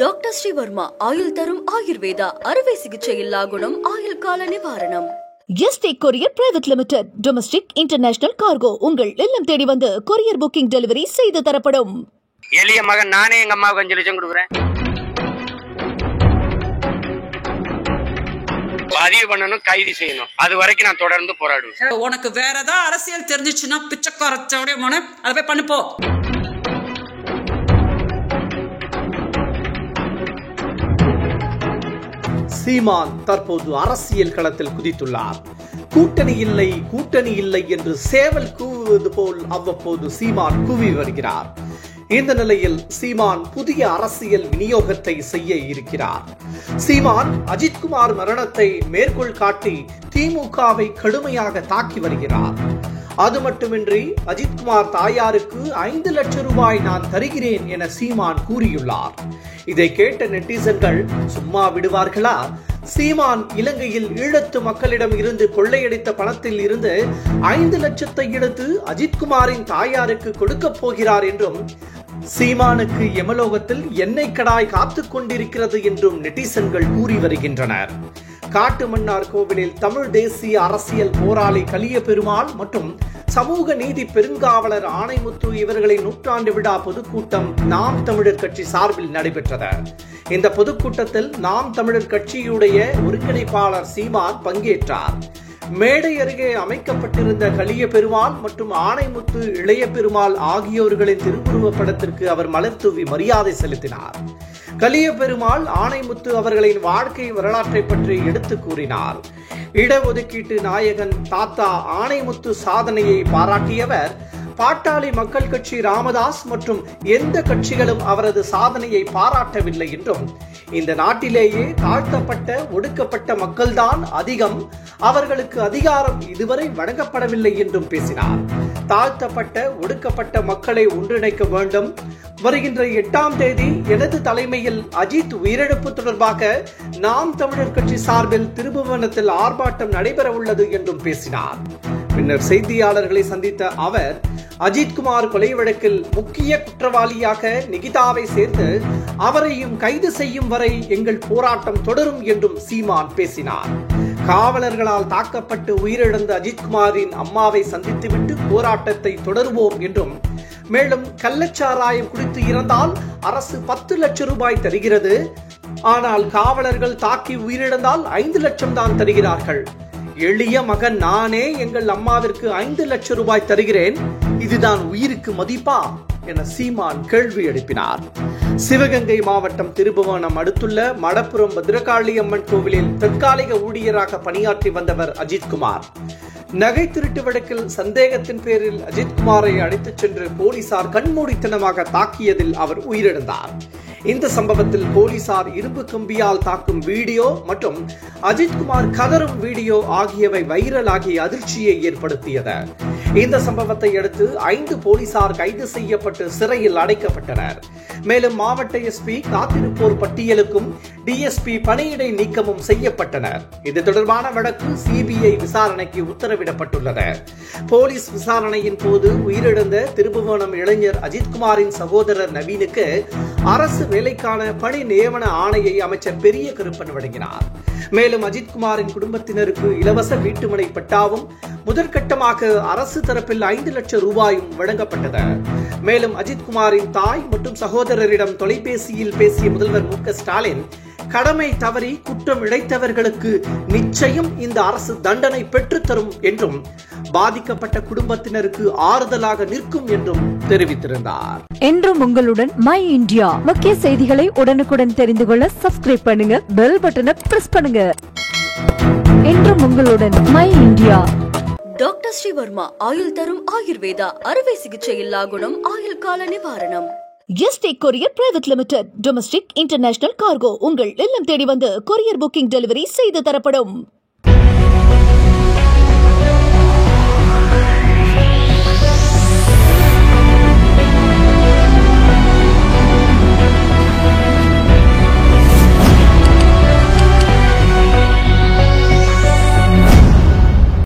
Doctor Sreevarma ஆயுள் தரும் ஆயுர்வேதா அறுவை சிகிச்சையில்லா குணம் ஆயுள் கால நிவாரணம். Yesterday courier private limited. Domestic international cargo உங்கள் இல்லம் தேடி வந்து கொரியர் புக்கிங் டெலிவரி செய்து தரப்படும். எளிய மகன் நானே எங்க அம்மாவுக்கு 5 லட்சம் கொடுக்குறேன். பதிவு பண்ணணும், கைது செய்யணும். அது வரைக்கும் நான் தொடர்ந்து போராடுவேன். உனக்கு வேற ஏதாவது அரசியல் தெரிஞ்சிச்சுன்னா பிச்சைக்காரச்சோட மன அதை போய் பண்ணுப்போ. சீமான் தற்போது அரசியல் களத்தில் குதித்துள்ளார். கூட்டணி இல்லை கூட்டணி இல்லை என்று சேவல் கூவுவது போல் அவ்வப்போது சீமான் கூவி வருகிறார். இந்த நிலையில் சீமான் புதிய அரசியல் விநியோகத்தை செய்ய இருக்கிறார். சீமான் அஜித்குமார் மரணத்தை மேற்கோள் காட்டி திமுகவை கடுமையாக தாக்கி வருகிறார். அது மட்டுமின்றி அஜித்குமார் தாயாருக்கு 5 லட்சம் ரூபாய் நான் தருகிறேன் என சீமான் கூறியுள்ளார். இதை கேட்ட நெட்டிசன்கள் சும்மா விடுவார்களா? சீமான் இலங்கையில் ஈழத்து மக்களிடம் இருந்து கொள்ளையடித்த பணத்தில் இருந்து 5 லட்சத்தை எடுத்து அஜித்குமாரின் தாயாருக்கு கொடுக்க போகிறார் என்றும், சீமானுக்கு எமலோகத்தில் எண்ணெய் கடாய் காத்துக் கொண்டிருக்கிறது என்றும் நெட்டிசன்கள் கூறி வருகின்றனர். காட்டுமன்னார் கோவிலில் தமிழ் தேசிய அரசியல் போராளி கலிய பெருமாள் மற்றும் சமூக நீதி பெருங்காவலர் ஆணைமுத்து இவர்களின் நூற்றாண்டு விழா பொதுக்கூட்டம் நாம் தமிழர் கட்சி சார்பில் நடைபெற்றது. இந்த பொதுக்கூட்டத்தில் நாம் தமிழர் கட்சியுடைய ஒருங்கிணைப்பாளர் சீமான் பங்கேற்றார். மேடை அருகே அமைக்கப்பட்டிருந்த கலிய பெருமாள் மற்றும் ஆணைமுத்து இளைய பெருமாள் ஆகியோர்களின் திருவுருவ படத்திற்கு அவர் மலர் தூவி மரியாதை செலுத்தினார். கலிய பெருமாள் ஆணைமுத்து அவர்களின் வாழ்க்கை வரலாற்றை பற்றி எடுத்து கூறினார். இடஒதுக்கீட்டு நாயகன் தாத்தா ஆணைமுத்து சாதனையை பாராட்டியவர், பாட்டாளி மக்கள் கட்சி ராமதாஸ் மற்றும் எந்த கட்சிகளும் அவரது சாதனையை பாராட்டவில்லை என்றும், இந்த நாட்டிலேயே தாழ்த்தப்பட்ட ஒடுக்கப்பட்ட மக்கள்தான் அதிகம், அவர்களுக்கு அதிகாரம் இதுவரை வழங்கப்படவில்லை என்றும் பேசினார். தாழ்த்தப்பட்ட ஒடுக்கப்பட்ட மக்களை ஒன்றிணைக்க வேண்டும். வருகின்ற 8ஆம் தேதி எனது தலைமையில் அஜித் உயிரிழப்பு தொடர்பாக நாம் தமிழர் கட்சி சார்பில் திருபுவனத்தில் ஆர்ப்பாட்டம் நடைபெற உள்ளது என்றும் பேசினார். பின்னர் செய்தியாளர்களை சந்தித்த அவர், அஜித்குமார் கொலை வழக்கில் முக்கிய குற்றவாளியாக நிகிதாவை சேர்த்து அவரையும் கைது செய்யும் வரை எங்கள் போராட்டம் தொடரும் என்றும் சீமான் பேசினார். காவலர்களால் தாக்கப்பட்டு உயிரிழந்த அஜித்குமாரின் அம்மாவை சந்தித்துவிட்டு போராட்டத்தை தொடருவோம் என்றும், மேலும் கள்ளச்சாராயம் குடித்து இறந்தால் அரசு 10 லட்சம் ரூபாய் தருகிறது, ஆனால் காவலர்கள் தாக்கி உயிரிழந்தால் 5 லட்சம் தான் தருகிறார்கள். எளிய மகன் நானே எங்கள் அம்மாவிற்கு 5 லட்சம் ரூபாய் தருகிறேன், இதுதான் உயிருக்கு மதிப்பா என சீமான் கேள்வி எழுப்பினார். சிவகங்கை மாவட்டம் திருபுவனம் அடுத்துள்ள மடப்புரம் பத்ரகாளி அம்மன் கோவிலில் தற்காலிக ஊழியராக பணியாற்றி வந்தவர் அஜித்குமார். நகை திருட்டு வழக்கில் சந்தேகத்தின் பேரில் அஜித்குமாரை அழைத்துச் சென்று போலீசார் கண்மூடித்தனமாக தாக்கியதில் அவர் உயிரிழந்தார். இந்த சம்பவத்தில் போலீசார் இரும்பு கம்பியால் தாக்கும் வீடியோ மற்றும் அஜித்குமார் கதரும் வீடியோ ஆகியவை வைரலாகி அதிர்ச்சியை ஏற்படுத்தியது. இந்த சம்பவத்தை அடுத்து 5 போலீசார் கைது செய்யப்பட்டு சிறையில் அடைக்கப்பட்டனர். மேலும் மாவட்ட எஸ்பி காத்திருப்போர் பட்டியலுக்கும் டிஎஸ்பி பணியிடை நீக்கமும் செய்யப்பட்டனர். இது தொடர்பான வழக்கு சிபிஐ விசாரணைக்கு உத்தரவிடப்பட்டுள்ளது. போலீஸ் விசாரணையின் போது உயிரிழந்த திருபுவனம் இளைஞர் அஜித்குமாரின் சகோதரர் நவீனுக்கு அரசு வேலைக்கான பணி நியமன ஆணையை அமைச்சர் பெரிய கருப்பன் வழங்கினார். மேலும் அஜித்குமாரின் குடும்பத்தினருக்கு இலவச வீட்டுமனை பட்டாவும் முதற்கட்டமாக அரசு தரப்பில் 5 லட்சம் ரூபாயும் வழங்கப்பட்டது. மேலும் அஜித்குமாரின் தாய் மற்றும் சகோதரரிடம் தொலைபேசியில் பேசிய முதல்வர் மு.க. ஸ்டாலின், கடமை தவறி குற்றம் இழைத்தவர்களுக்கு நிச்சயம் இந்த அரசு தண்டனை பெற்றுத்தரும் என்றும், பாதிக்கப்பட்ட குடும்பத்தினருக்கு ஆறுதலாக நிற்கும் என்றும் தெரிவித்திருந்தார். என்றும் உங்களுடன் மை இந்தியா. முக்கிய செய்திகளை உடனுக்குடன் தெரிந்து கொள்ள சப்ஸ்கிரைப் பண்ணுங்க, பெல் பட்டனை பிரஸ் பண்ணுங்க. என்றும் உங்களுடன் மை இந்தியா. டாக்டர் ஸ்ரீவர்மா ஆயுள் தரும் ஆயுர்வேதா அறுவை சிகிச்சையில்லா குணம் ஆயுள் கால நிவாரணம். Yesterday courier private limited. Domestic international cargo உங்கள் இல்லம் தேடி வந்து கொரியர் புக்கிங் டெலிவரி செய்து தரப்படும்.